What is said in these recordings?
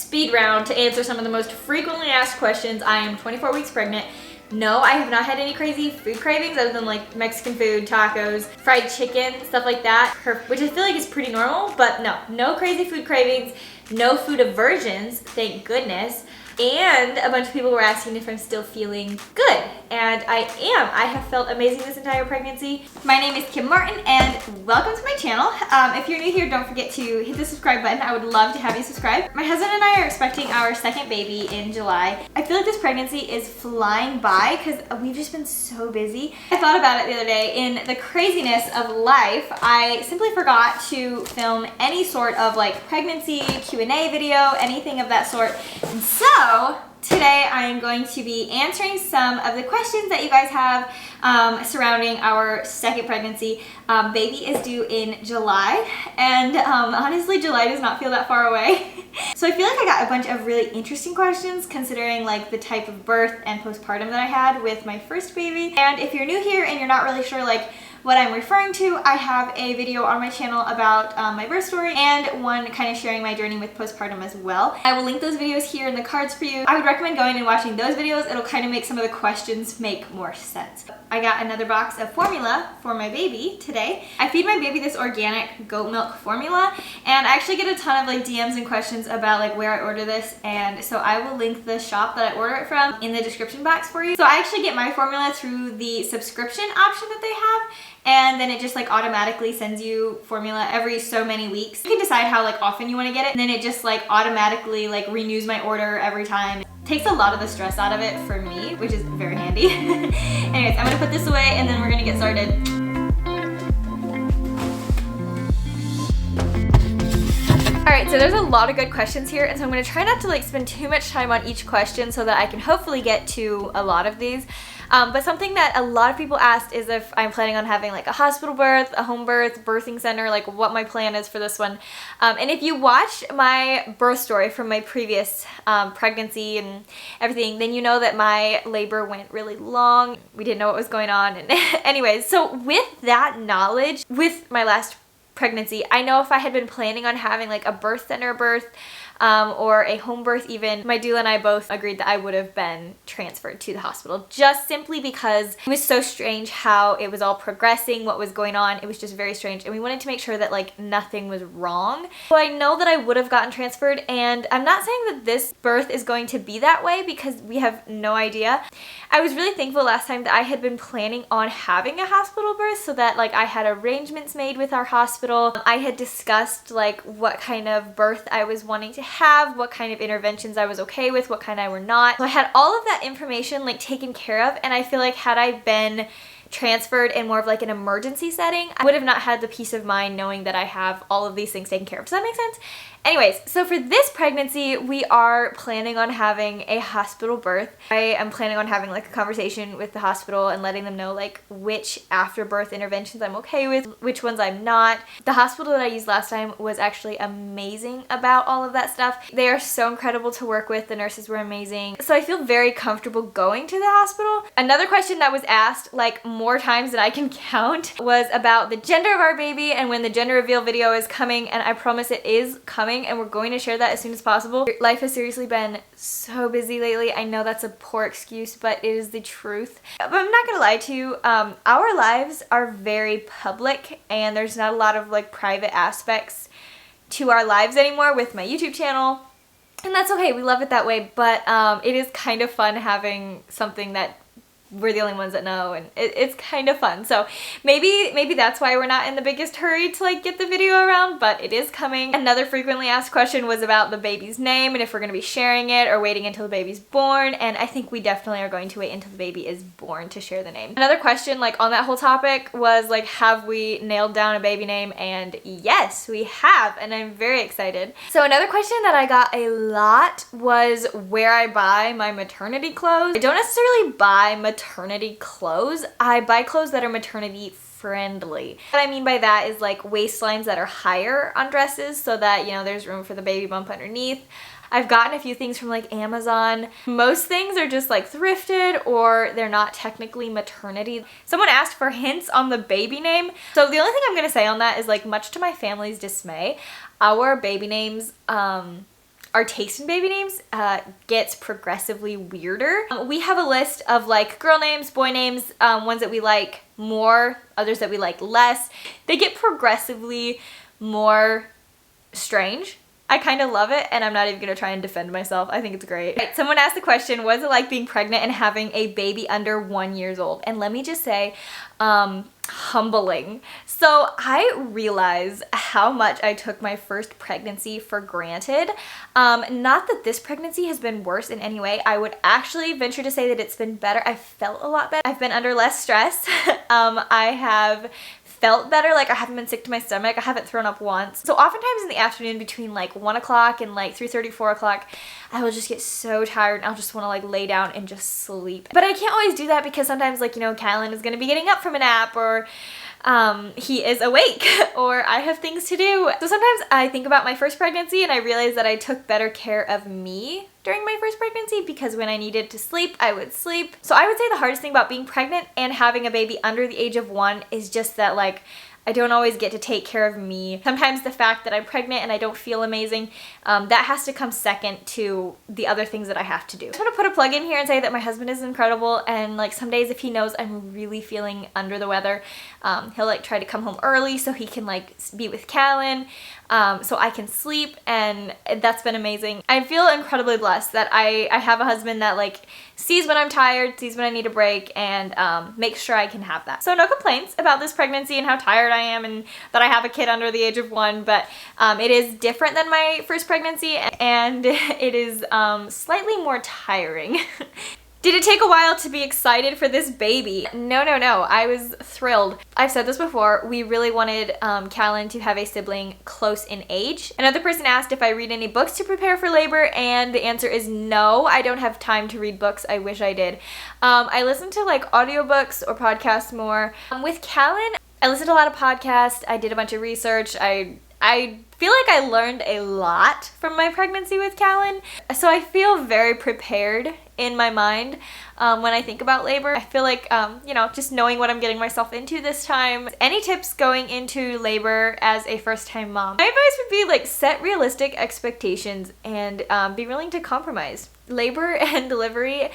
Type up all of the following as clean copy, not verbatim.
speed round to answer some of the most frequently asked questions. I am 24 weeks pregnant. No, I have not had any crazy food cravings other than like Mexican food, tacos, fried chicken, stuff like that, which I feel like is pretty normal, but no crazy food cravings, no food aversions, thank goodness. And a bunch of people were asking if I'm still feeling good, and I am. I have felt amazing this entire pregnancy. My name is Kim Martin, and welcome to my channel. If you're new here, don't forget to hit the subscribe button. I would love to have you subscribe. My husband and I are expecting our second baby in July. I feel like this pregnancy is flying by because we've just been so busy. I thought about it the other day. In the craziness of life, I simply forgot to film any sort of like pregnancy Q&A video, anything of that sort. And so today I am going to be answering some of the questions that you guys have surrounding our second pregnancy. Baby is due in July, and honestly July does not feel that far away. So I feel like I got a bunch of really interesting questions considering like the type of birth and postpartum that I had with my first baby. And if you're new here and you're not really sure like what I'm referring to, I have a video on my channel about my birth story and one kind of sharing my journey with postpartum as well. I will link those videos here in the cards for you. I would recommend going and watching those videos. It'll kind of make some of the questions make more sense. I got another box of formula for my baby today. I feed my baby this organic goat milk formula, and I actually get a ton of like DMs and questions about like where I order this, and so I will link the shop that I order it from in the description box for you. So I actually get my formula through the subscription option that they have, and then it just like automatically sends you formula every so many weeks. You can decide how like often you want to get it, and then it just like automatically like renews my order every time. It takes a lot of the stress out of it for me, which is very handy. Anyways, I'm gonna put this away and then we're gonna get started. Alright, so there's a lot of good questions here, and so I'm going to try not to like spend too much time on each question so that I can hopefully get to a lot of these. But something that a lot of people asked is if I'm planning on having like a hospital birth, a home birth, birthing center, like what my plan is for this one. And if you watched my birth story from my previous pregnancy and everything, then you know that my labor went really long. We didn't know what was going on. And anyways, so with that knowledge, with my last pregnancy, I know if I had been planning on having like a birth center birth or a home birth even, my doula and I both agreed that I would have been transferred to the hospital, just simply because it was so strange how it was all progressing, what was going on. It was just very strange, and we wanted to make sure that like nothing was wrong. So I know that I would have gotten transferred, and I'm not saying that this birth is going to be that way because we have no idea. I was really thankful last time that I had been planning on having a hospital birth, so that like I had arrangements made with our hospital. I had discussed like what kind of birth I was wanting to have, what kind of interventions I was okay with, what kind I were not. So I had all of that information like taken care of, and I feel like had I been transferred in more of like an emergency setting, I would have not had the peace of mind knowing that I have all of these things taken care of. Does that make sense? Anyways, so for this pregnancy, we are planning on having a hospital birth. I am planning on having like a conversation with the hospital and letting them know like which after-birth interventions I'm okay with, which ones I'm not. The hospital that I used last time was actually amazing about all of that stuff. They are so incredible to work with. The nurses were amazing. So I feel very comfortable going to the hospital. Another question that was asked like more times than I can count was about the gender of our baby and when the gender reveal video is coming, and I promise it is coming, and we're going to share that as soon as possible. Life has seriously been so busy lately. I know that's a poor excuse, but it is the truth. But I'm not gonna lie to you, our lives are very public, and there's not a lot of like private aspects to our lives anymore with my YouTube channel, and that's okay. We love it that way, but it is kind of fun having something that we're the only ones that know, and it's kind of fun. So maybe that's why we're not in the biggest hurry to like get the video around, but it is coming. Another frequently asked question was about the baby's name and if we're going to be sharing it or waiting until the baby's born, and I think we definitely are going to wait until the baby is born to share the name. Another question like on that whole topic was like, have we nailed down a baby name? And yes, we have, and I'm very excited. So another question that I got a lot was where I buy my maternity clothes. I don't necessarily buy maternity clothes. I buy clothes that are maternity friendly. What I mean by that is like waistlines that are higher on dresses so that, you know, there's room for the baby bump underneath. I've gotten a few things from like Amazon. Most things are just like thrifted, or they're not technically maternity. Someone asked for hints on the baby name. So the only thing I'm gonna say on that is like, much to my family's dismay, our baby names our taste in baby names gets progressively weirder. We have a list of like girl names, boy names, ones that we like more, others that we like less. They get progressively more strange. I kind of love it, and I'm not even going to try and defend myself. I think it's great. Right, someone asked the question, what is it like being pregnant and having a baby under 1 year old? And let me just say, humbling. So I realize how much I took my first pregnancy for granted. Not that this pregnancy has been worse in any way. I would actually venture to say that it's been better. I felt a lot better. I've been under less stress. I have felt better. Like I haven't been sick to my stomach. I haven't thrown up once. So oftentimes in the afternoon between like 1 o'clock and like 3:30, 4 o'clock, I will just get so tired and I'll just want to like lay down and just sleep. But I can't always do that because sometimes like, you know, Callan is going to be getting up from a nap, or he is awake, or I have things to do. So sometimes I think about my first pregnancy and I realize that I took better care of me during my first pregnancy, because when I needed to sleep, I would sleep. So I would say the hardest thing about being pregnant and having a baby under the age of 1 is just that like I don't always get to take care of me. Sometimes the fact that I'm pregnant and I don't feel amazing, that has to come second to the other things that I have to do. I just want to put a plug in here and say that my husband is incredible, and like some days if he knows I'm really feeling under the weather, he'll like try to come home early so he can like be with Callan, so I can sleep, and that's been amazing. I feel incredibly blessed that I have a husband that like sees when I'm tired, sees when I need a break, and makes sure I can have that. So no complaints about this pregnancy and how tired I am and that I have a kid under the age of 1, but it is different than my first pregnancy, and it is slightly more tiring. Did it take a while to be excited for this baby? No. I was thrilled. I've said this before, we really wanted Callan to have a sibling close in age. Another person asked if I read any books to prepare for labor, and the answer is no. I don't have time to read books. I wish I did. I listen to like audiobooks or podcasts more. With Callan, I listened to a lot of podcasts. I did a bunch of research. I feel like I learned a lot from my pregnancy with Callan. So I feel very prepared in my mind when I think about labor. I feel like, you know, just knowing what I'm getting myself into this time. Any tips going into labor as a first-time mom? My advice would be like set realistic expectations and be willing to compromise. Labor and delivery,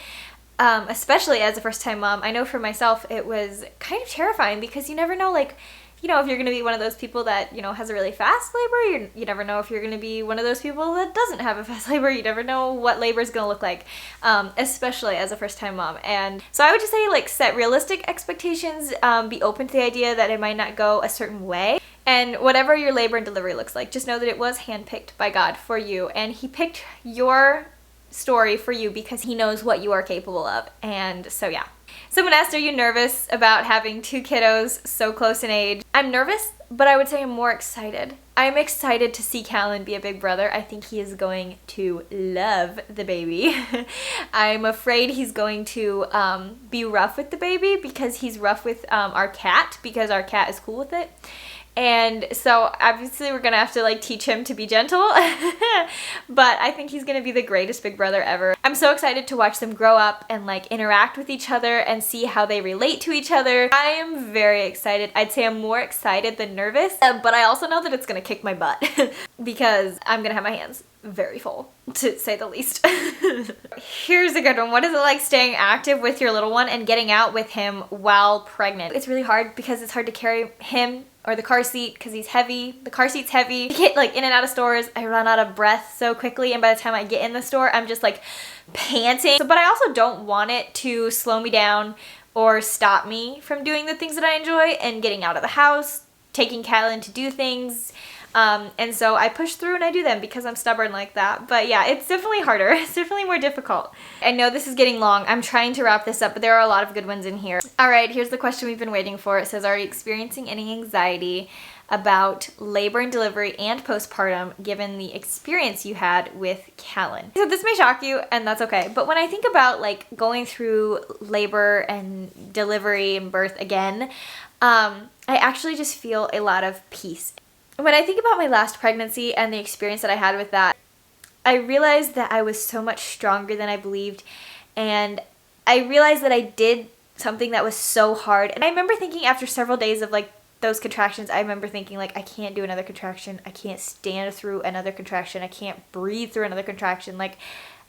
especially as a first-time mom, I know for myself it was kind of terrifying because you never know, like, you know, if you're going to be one of those people that, you know, has a really fast labor. You never know if you're going to be one of those people that doesn't have a fast labor. You never know what labor is going to look like, especially as a first-time mom. And so I would just say, like, set realistic expectations, be open to the idea that it might not go a certain way. And whatever your labor and delivery looks like, just know that it was handpicked by God for you. And he picked your story for you because he knows what you are capable of. And so, yeah. Someone asked, are you nervous about having 2 kiddos so close in age? I'm nervous, but I would say I'm more excited. I'm excited to see Callan be a big brother. I think he is going to love the baby. I'm afraid he's going to be rough with the baby because he's rough with our cat, because our cat is cool with it. And so obviously we're gonna have to like teach him to be gentle, but I think he's gonna be the greatest big brother ever. I'm so excited to watch them grow up and like interact with each other and see how they relate to each other. I am very excited. I'd say I'm more excited than nervous, but I also know that it's gonna kick my butt because I'm gonna have my hands very full, to say the least. Here's a good one. What is it like staying active with your little one and getting out with him while pregnant? It's really hard because it's hard to carry him or the car seat because he's heavy. The car seat's heavy. I get like in and out of stores. I run out of breath so quickly, and by the time I get in the store, I'm just like panting. But I also don't want it to slow me down or stop me from doing the things that I enjoy and getting out of the house, taking Callan to do things. And so I push through and I do them because I'm stubborn like that. But yeah, it's definitely harder. It's definitely more difficult. I know this is getting long. I'm trying to wrap this up, but there are a lot of good ones in here. All right, here's the question we've been waiting for. It says, are you experiencing any anxiety about labor and delivery and postpartum given the experience you had with Callan? So this may shock you, and that's okay. But when I think about like going through labor and delivery and birth again, I actually just feel a lot of peace. When I think about my last pregnancy and the experience that I had with that, I realized that I was so much stronger than I believed, and I realized that I did something that was so hard. And I remember thinking after several days of like those contractions, I remember thinking like, I can't do another contraction. I can't stand through another contraction. I can't breathe through another contraction. Like,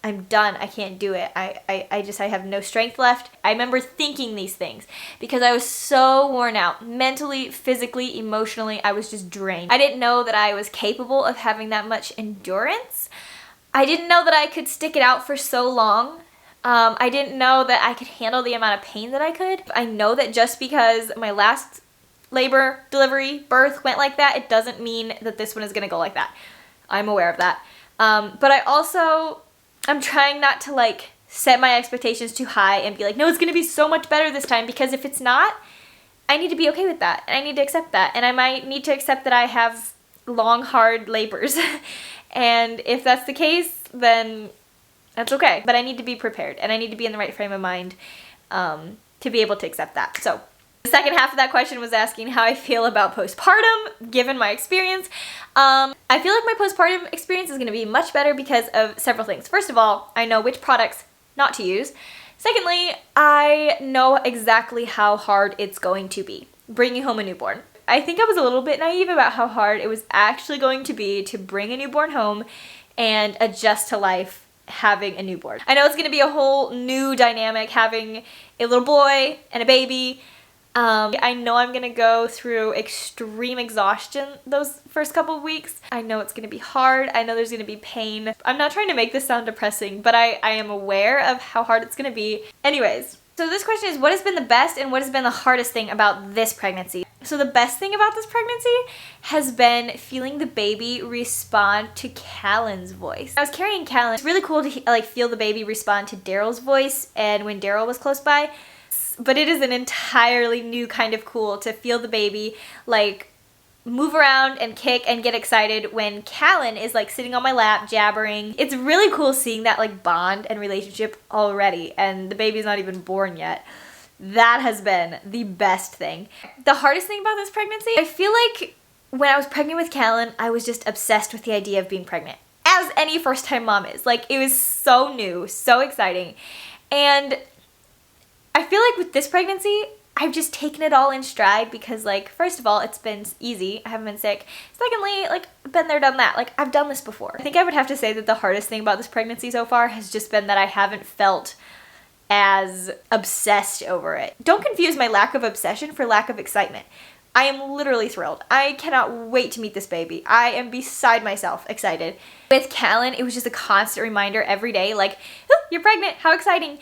I'm done. I can't do it. I have no strength left. I remember thinking these things because I was so worn out mentally, physically, emotionally. I was just drained. I didn't know that I was capable of having that much endurance. I didn't know that I could stick it out for so long. I didn't know that I could handle the amount of pain that I could. I know that just because my last labor, delivery, birth went like that, it doesn't mean that this one is gonna go like that. I'm aware of that. But I'm trying not to like set my expectations too high and be like, no, it's gonna be so much better this time, because if it's not, I need to be okay with that. And I need to accept that. And I might need to accept that I have long, hard labors. And if that's the case, then that's okay. But I need to be prepared, and I need to be in the right frame of mind to be able to accept that. So the second half of that question was asking how I feel about postpartum, given my experience. I feel like my postpartum experience is going to be much better because of several things. First of all, I know which products not to use. Secondly, I know exactly how hard it's going to be bringing home a newborn. I think I was a little bit naive about how hard it was actually going to be to bring a newborn home and adjust to life having a newborn. I know it's going to be a whole new dynamic having a little boy and a baby. I know I'm gonna go through extreme exhaustion those first couple of weeks. I know it's gonna be hard. I know there's gonna be pain. I'm not trying to make this sound depressing, but I am aware of how hard it's gonna be. Anyways, so this question is, what has been the best and what has been the hardest thing about this pregnancy? So the best thing about this pregnancy has been feeling the baby respond to Callan's voice. I was carrying Callan. It's really cool to like feel the baby respond to Daryl's voice, and when Daryl was close by. But it is an entirely new kind of cool to feel the baby like move around and kick and get excited when Callan is like sitting on my lap jabbering. It's really cool seeing that like bond and relationship already, and the baby's not even born yet. That has been the best thing. The hardest thing about this pregnancy, I feel like when I was pregnant with Callan, I was just obsessed with the idea of being pregnant, as any first-time mom is. Like, it was so new, so exciting. And I feel like with this pregnancy, I've just taken it all in stride because, like, first of all, it's been easy. I haven't been sick. Secondly, like, been there, done that. Like, I've done this before. I think I would have to say that the hardest thing about this pregnancy so far has just been that I haven't felt as obsessed over it. Don't confuse my lack of obsession for lack of excitement. I am literally thrilled. I cannot wait to meet this baby. I am beside myself excited. With Callan, it was just a constant reminder every day, like, oh, you're pregnant, how exciting.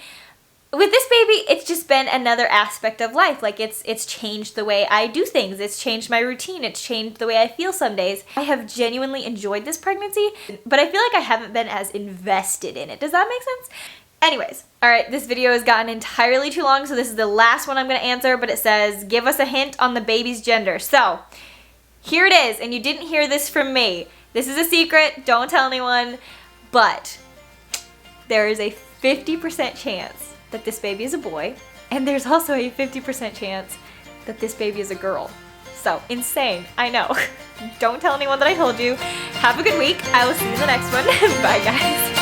With this baby, it's just been another aspect of life. Like, it's changed the way I do things. It's changed my routine. It's changed the way I feel some days. I have genuinely enjoyed this pregnancy, but I feel like I haven't been as invested in it. Does that make sense? Anyways, all right, this video has gotten entirely too long, so this is the last one I'm going to answer, but it says, give us a hint on the baby's gender. So, here it is, and you didn't hear this from me. This is a secret. Don't tell anyone, but there is a 50% chance that this baby is a boy, and there's also a 50% chance that this baby is a girl. So, insane, I know. Don't tell anyone that I told you. Have a good week. I will see you in the next one. Bye, guys.